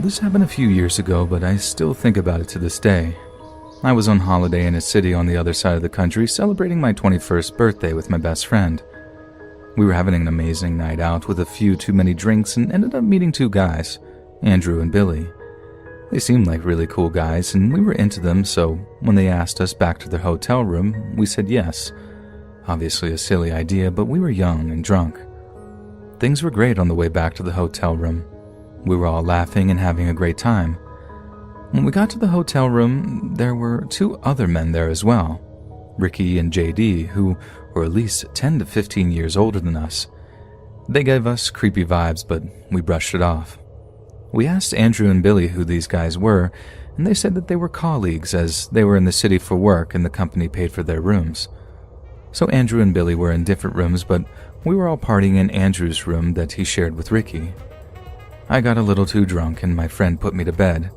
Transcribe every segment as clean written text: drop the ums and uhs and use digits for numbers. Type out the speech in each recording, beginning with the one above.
This happened a few years ago, but I still think about it to this day. I was on holiday in a city on the other side of the country celebrating my 21st birthday with my best friend. We were having an amazing night out with a few too many drinks and ended up meeting two guys, Andrew and Billy. They seemed like really cool guys and we were into them, so when they asked us back to their hotel room, we said yes. Obviously a silly idea, but we were young and drunk. Things were great on the way back to the hotel room. We were all laughing and having a great time. When we got to the hotel room, there were two other men there as well, Ricky and JD, who were at least 10 to 15 years older than us. They gave us creepy vibes, but we brushed it off. We asked Andrew and Billy who these guys were, and they said that they were colleagues as they were in the city for work and the company paid for their rooms. So Andrew and Billy were in different rooms, but we were all partying in Andrew's room that he shared with Ricky. I got a little too drunk and my friend put me to bed.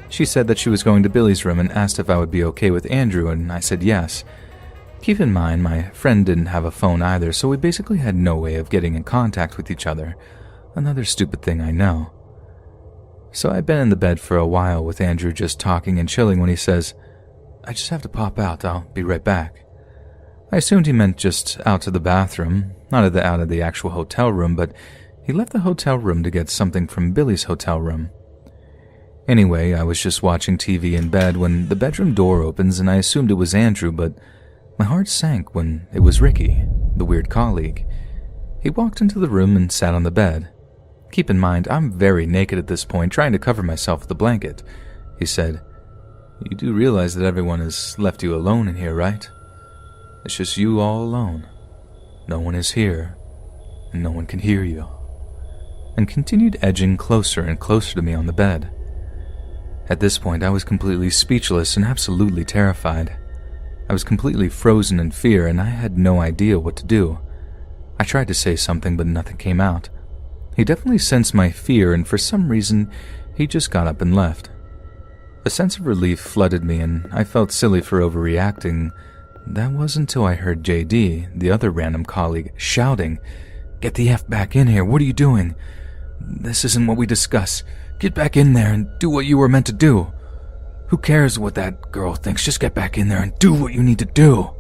She said that she was going to Billy's room and asked if I would be okay with Andrew, and I said yes. Keep in mind, my friend didn't have a phone either, so we basically had no way of getting in contact with each other. Another stupid thing I know. So I'd been in the bed for a while with Andrew just talking and chilling when he says, "I just have to pop out, I'll be right back." I assumed he meant just out to the bathroom, not out of the actual hotel room, but he left the hotel room to get something from Billy's hotel room. Anyway, I was just watching TV in bed when the bedroom door opens and I assumed it was Andrew, but my heart sank when it was Ricky, the weird colleague. He walked into the room and sat on the bed. Keep in mind, I'm very naked at this point, trying to cover myself with a blanket. He said, "You do realize that everyone has left you alone in here, right? It's just you all alone. No one is here, and no one can hear you." And continued edging closer and closer to me on the bed. At this point, I was completely speechless and absolutely terrified. I was completely frozen in fear, and I had no idea what to do. I tried to say something, but nothing came out. He definitely sensed my fear, and for some reason, he just got up and left. A sense of relief flooded me, and I felt silly for overreacting. That was until I heard JD, the other random colleague, shouting, "Get the F back in here, what are you doing? This isn't what we discussed. Get back in there and do what you were meant to do. Who cares what that girl thinks? Just get back in there and do what you need to do."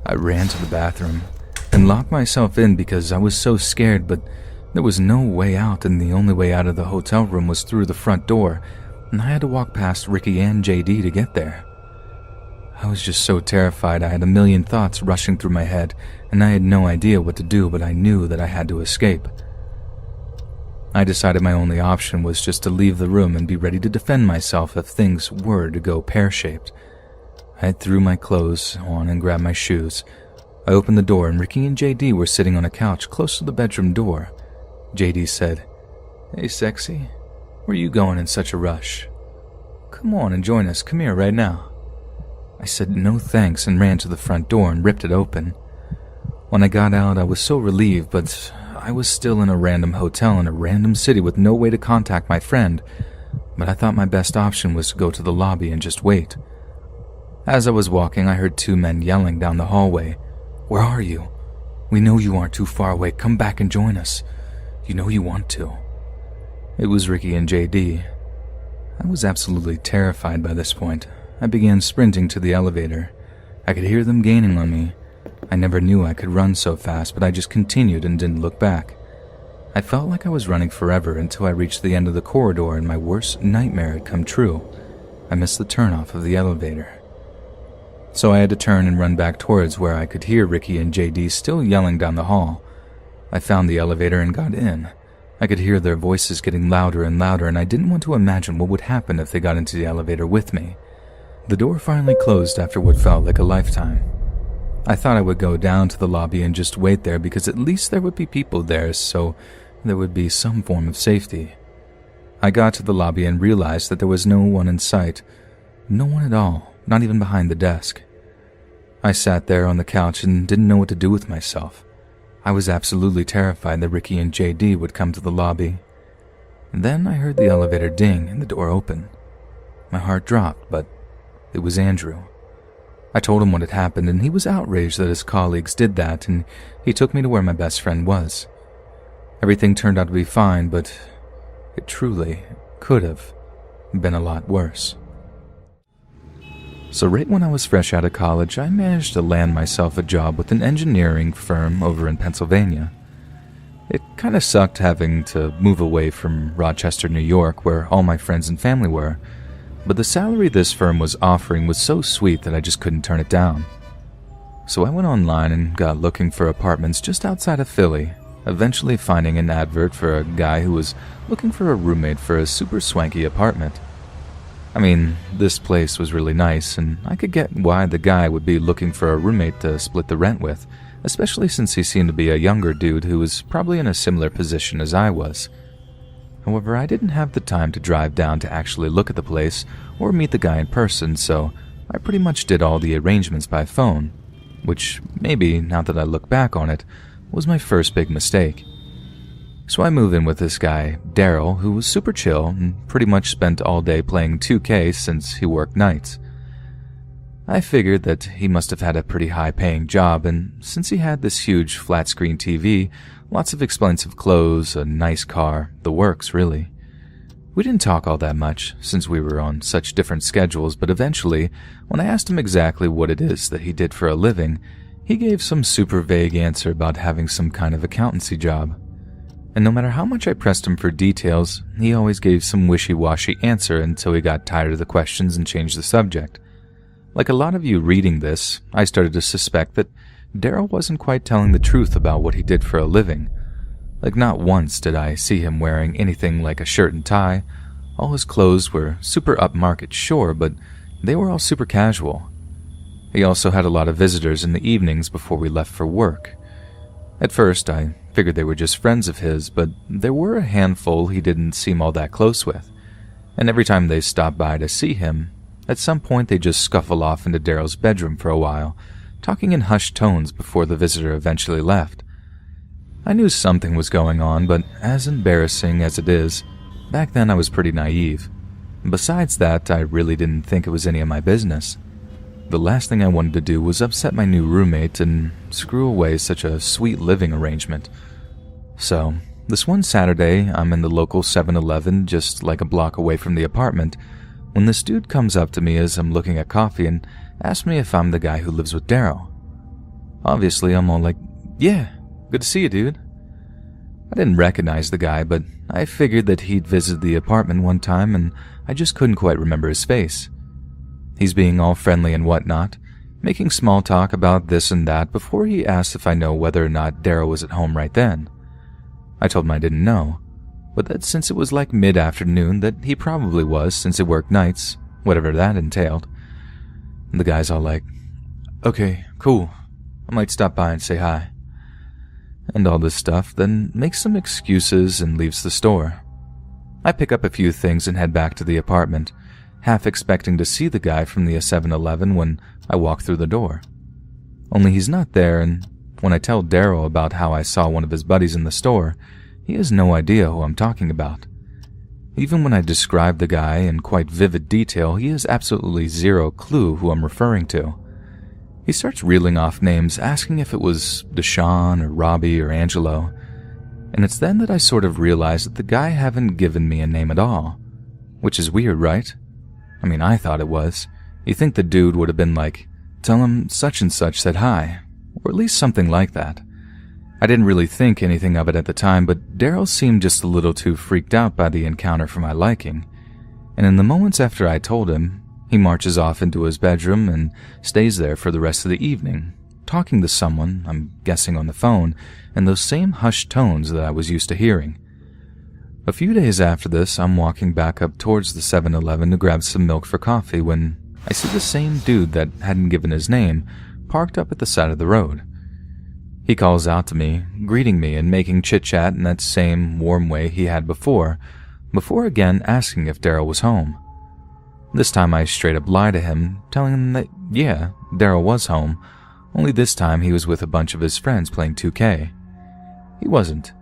I ran to the bathroom and locked myself in because I was so scared, but there was no way out, and the only way out of the hotel room was through the front door, and I had to walk past Ricky and JD to get there. I was just so terrified. I had a million thoughts rushing through my head, and I had no idea what to do, but I knew that I had to escape. I decided my only option was just to leave the room and be ready to defend myself if things were to go pear-shaped. I threw my clothes on and grabbed my shoes. I opened the door and Ricky and JD were sitting on a couch close to the bedroom door. JD said, "Hey, sexy, where are you going in such a rush? Come on and join us, come here right now." I said no thanks and ran to the front door and ripped it open. When I got out, I was so relieved, but I was still in a random hotel in a random city with no way to contact my friend, but I thought my best option was to go to the lobby and just wait. As I was walking, I heard two men yelling down the hallway, "Where are you? We know you aren't too far away. Come back and join us. You know you want to." It was Ricky and JD. I was absolutely terrified by this point. I began sprinting to the elevator. I could hear them gaining on me. I never knew I could run so fast, but I just continued and didn't look back. I felt like I was running forever until I reached the end of the corridor and my worst nightmare had come true. I missed the turnoff of the elevator. So I had to turn and run back towards where I could hear Ricky and JD still yelling down the hall. I found the elevator and got in. I could hear their voices getting louder and louder, and I didn't want to imagine what would happen if they got into the elevator with me. The door finally closed after what felt like a lifetime. I thought I would go down to the lobby and just wait there because at least there would be people there, so there would be some form of safety. I got to the lobby and realized that there was no one in sight. No one at all, not even behind the desk. I sat there on the couch and didn't know what to do with myself. I was absolutely terrified that Ricky and JD would come to the lobby. And then I heard the elevator ding and the door open. My heart dropped, but it was Andrew. I told him what had happened, and he was outraged that his colleagues did that, and he took me to where my best friend was. Everything turned out to be fine, but It truly could have been a lot worse. So right when I was fresh out of college, I managed to land myself a job with an engineering firm over in Pennsylvania. It kind of sucked having to move away from Rochester, New York, where all my friends and family were, but the salary this firm was offering was so sweet that I just couldn't turn it down. So I went online and got looking for apartments just outside of Philly, eventually finding an advert for a guy who was looking for a roommate for a super swanky apartment. I mean, this place was really nice, and I could get why the guy would be looking for a roommate to split the rent with, especially since he seemed to be a younger dude who was probably in a similar position as I was. However, I didn't have the time to drive down to actually look at the place or meet the guy in person, so I pretty much did all the arrangements by phone, which maybe, now that I look back on it, was my first big mistake. So I moved in with this guy, Daryl, who was super chill and pretty much spent all day playing 2K since he worked nights. I figured that he must have had a pretty high-paying job, and since he had this huge flat-screen TV, lots of expensive clothes, a nice car, the works, really. We didn't talk all that much, since we were on such different schedules, but eventually, when I asked him exactly what it is that he did for a living, he gave some super vague answer about having some kind of accountancy job. And no matter how much I pressed him for details, he always gave some wishy-washy answer until he got tired of the questions and changed the subject. Like a lot of you reading this, I started to suspect that Daryl wasn't quite telling the truth about what he did for a living. Like not once did I see him wearing anything like a shirt and tie. All his clothes were super upmarket, sure, but they were all super casual. He also had a lot of visitors in the evenings before we left for work. At first, I figured they were just friends of his, but there were a handful he didn't seem all that close with. And every time they stopped by to see him, at some point they just scuffle off into Daryl's bedroom for a while, talking in hushed tones before the visitor eventually left. I knew something was going on, but as embarrassing as it is, back then I was pretty naive. Besides that, I really didn't think it was any of my business. The last thing I wanted to do was upset my new roommate and screw away such a sweet living arrangement. So, this one Saturday, I'm in the local 7-Eleven just like a block away from the apartment, when this dude comes up to me as I'm looking at coffee and asks me if I'm the guy who lives with Daryl. Obviously, I'm all like, yeah, good to see you, dude. I didn't recognize the guy, but I figured that he'd visited the apartment one time and I just couldn't quite remember his face. He's being all friendly and whatnot, making small talk about this and that before he asked if I know whether or not Daryl was at home right then. I told him I didn't know, but that since it was like mid-afternoon that he probably was since he worked nights, whatever that entailed. And the guy's all like, okay, cool, I might stop by and say hi. And all this stuff, then makes some excuses and leaves the store. I pick up a few things and head back to the apartment, half expecting to see the guy from the 7-Eleven when I walk through the door. Only he's not there, and when I tell Daryl about how I saw one of his buddies in the store, he has no idea who I'm talking about. Even when I describe the guy in quite vivid detail, he has absolutely zero clue who I'm referring to. He starts reeling off names, asking if it was Deshaun or Robbie or Angelo, and it's then that I sort of realize that the guy haven't given me a name at all, which is weird, right? I mean, I thought it was. You think the dude would have been like, tell him such and such said hi, or at least something like that. I didn't really think anything of it at the time, but Daryl seemed just a little too freaked out by the encounter for my liking, and in the moments after I told him, he marches off into his bedroom and stays there for the rest of the evening, talking to someone, I'm guessing on the phone, in those same hushed tones that I was used to hearing. A few days after this, I'm walking back up towards the 7-Eleven to grab some milk for coffee when I see the same dude that hadn't given his name parked up at the side of the road. He calls out to me, greeting me and making chit-chat in that same warm way he had before again asking if Daryl was home. This time I straight up lie to him, telling him that, yeah, Daryl was home, only this time he was with a bunch of his friends playing 2K. He wasn't.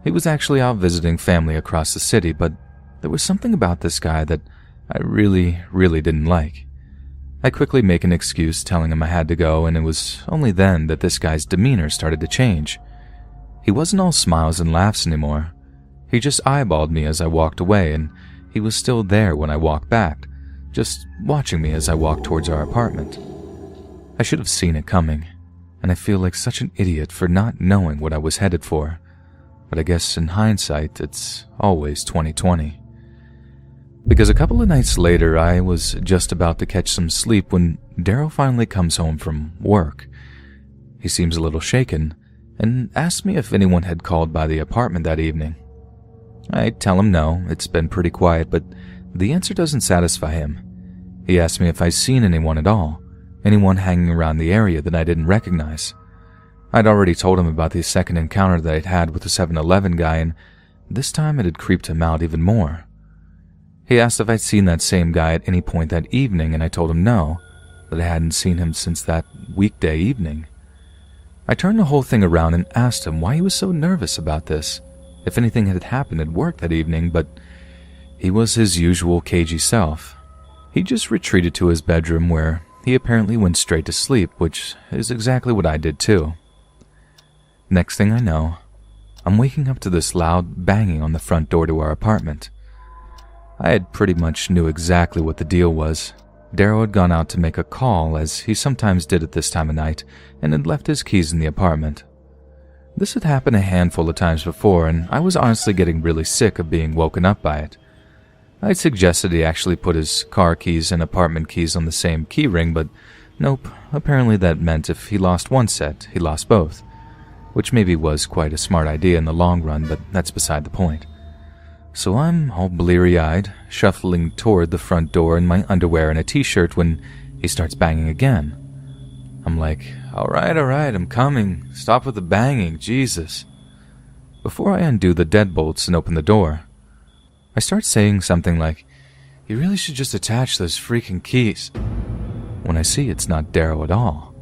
He was actually out visiting family across the city, but there was something about this guy that I really didn't like. I quickly make an excuse telling him I had to go, and it was only then that this guy's demeanor started to change. He wasn't all smiles and laughs anymore. He just eyeballed me as I walked away, and he was still there when I walked back, just watching me as I walked towards our apartment. I should have seen it coming, and I feel like such an idiot for not knowing what I was headed for. But I guess in hindsight, it's always 2020. Because a couple of nights later, I was just about to catch some sleep when Daryl finally comes home from work. He seems a little shaken and asks me if anyone had called by the apartment that evening. I tell him no, it's been pretty quiet, but the answer doesn't satisfy him. He asks me if I'd seen anyone at all, anyone hanging around the area that I didn't recognize. I'd already told him about the second encounter that I'd had with the 7-Eleven guy, and this time it had creeped him out even more. He asked if I'd seen that same guy at any point that evening, and I told him no, that I hadn't seen him since that weekday evening. I turned the whole thing around and asked him why he was so nervous about this, if anything had happened at work that evening, but he was his usual cagey self. He just retreated to his bedroom where he apparently went straight to sleep, which is exactly what I did too. Next thing I know, I'm waking up to this loud banging on the front door to our apartment. I had pretty much knew exactly what the deal was. Daryl had gone out to make a call, as he sometimes did at this time of night, and had left his keys in the apartment. This had happened a handful of times before, and I was honestly getting really sick of being woken up by it. I'd suggested he actually put his car keys and apartment keys on the same key ring, but nope, apparently that meant if he lost one set, he lost both, which maybe was quite a smart idea in the long run, but that's beside the point. So I'm all bleary-eyed, shuffling toward the front door in my underwear and a t-shirt when he starts banging again. I'm like, all right, I'm coming. Stop with the banging, Jesus. Before I undo the deadbolts and open the door, I start saying something like, you really should just attach those freaking keys, when I see it's not Daryl at all.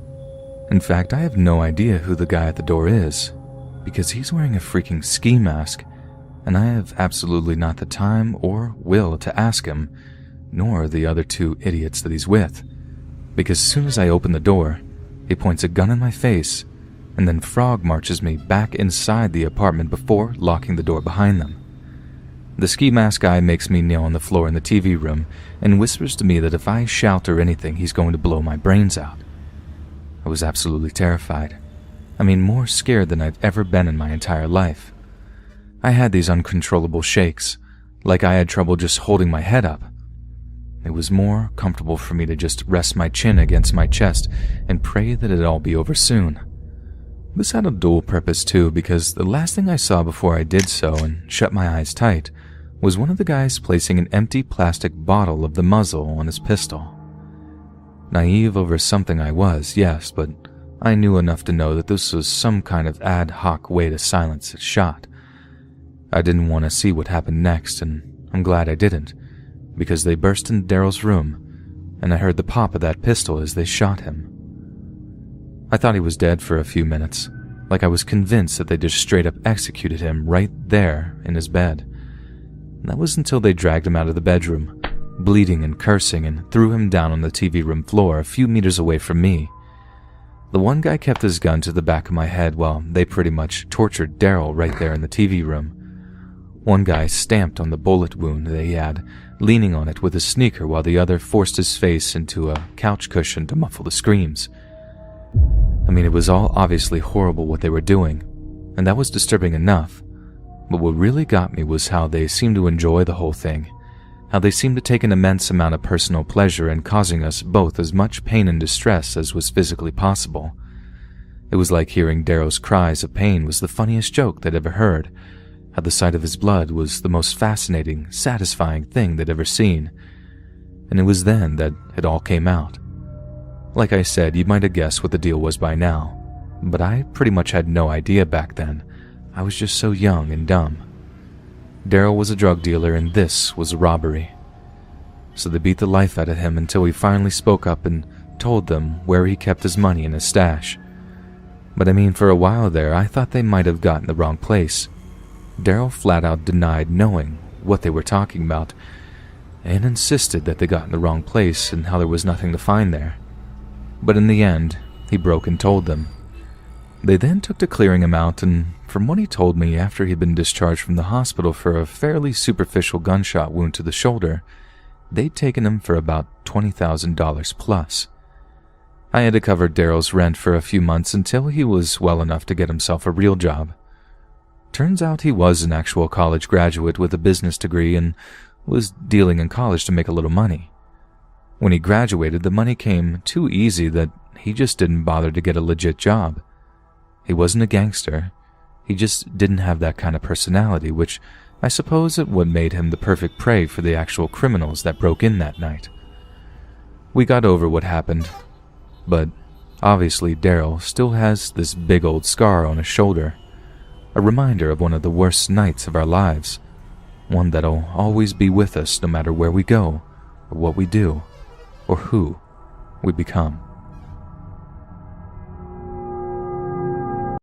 In fact, I have no idea who the guy at the door is, because he's wearing a freaking ski mask, and I have absolutely not the time or will to ask him, nor the other two idiots that he's with, because as soon as I open the door, he points a gun in my face, and then frog marches me back inside the apartment before locking the door behind them. The ski mask guy makes me kneel on the floor in the TV room and whispers to me that if I shout or anything, he's going to blow my brains out. I was absolutely terrified. I mean, more scared than I've ever been in my entire life. I had these uncontrollable shakes, like I had trouble just holding my head up. It was more comfortable for me to just rest my chin against my chest and pray that it'd all be over soon. This had a dual purpose too, because the last thing I saw before I did so and shut my eyes tight was one of the guys placing an empty plastic bottle of the muzzle on his pistol. Naive over something I was, yes, but I knew enough to know that this was some kind of ad hoc way to silence a shot. I didn't want to see what happened next, and I'm glad I didn't, because they burst into Daryl's room, and I heard the pop of that pistol as they shot him. I thought he was dead for a few minutes, like I was convinced that they just straight up executed him right there in his bed. And that was until they dragged him out of the bedroom, bleeding and cursing, and threw him down on the TV room floor a few meters away from me. The one guy kept his gun to the back of my head while they pretty much tortured Daryl right there in the TV room. One guy stamped on the bullet wound that he had, leaning on it with his sneaker, while the other forced his face into a couch cushion to muffle the screams. I mean, it was all obviously horrible what they were doing, and that was disturbing enough. But what really got me was how they seemed to enjoy the whole thing, how they seemed to take an immense amount of personal pleasure in causing us both as much pain and distress as was physically possible. It was like hearing Darrow's cries of pain was the funniest joke they'd ever heard, how the sight of his blood was the most fascinating, satisfying thing they'd ever seen. And it was then that it all came out. Like I said, you might have guessed what the deal was by now, but I pretty much had no idea back then. I was just so young and dumb. Daryl was a drug dealer and this was a robbery. So they beat the life out of him until he finally spoke up and told them where he kept his money in his stash. But I mean, for a while there, I thought they might have gotten the wrong place. Daryl flat out denied knowing what they were talking about and insisted that they got in the wrong place and how there was nothing to find there. But in the end, he broke and told them. They then took to clearing him out, and from what he told me, after he'd been discharged from the hospital for a fairly superficial gunshot wound to the shoulder, they'd taken him for about $20,000 plus. I had to cover Daryl's rent for a few months until he was well enough to get himself a real job. Turns out he was an actual college graduate with a business degree and was dealing in college to make a little money. When he graduated, the money came too easy that he just didn't bother to get a legit job. He wasn't a gangster. He just didn't have that kind of personality, which I suppose is what made him the perfect prey for the actual criminals that broke in that night. We got over what happened, but obviously Daryl still has this big old scar on his shoulder, a reminder of one of the worst nights of our lives, one that'll always be with us no matter where we go, or what we do, or who we become.